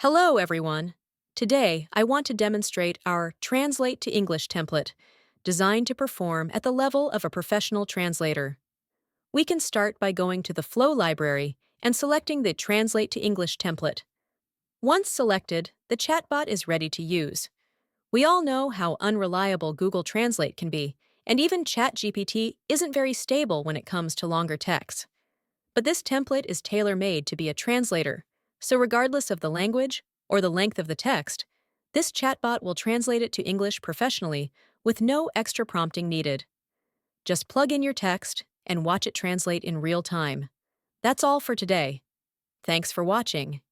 Hello, everyone. Today, I want to demonstrate our Translate to English template, designed to perform at the level of a professional translator. We can start by going to the Flow library and selecting the Translate to English template. Once selected, the chatbot is ready to use. We all know how unreliable Google Translate can be, and even ChatGPT isn't very stable when it comes to longer texts. But this template is tailor-made to be a translator, so regardless of the language or the length of the text, this chatbot will translate it to English professionally with no extra prompting needed. Just plug in your text and watch it translate in real time. That's all for today. Thanks for watching.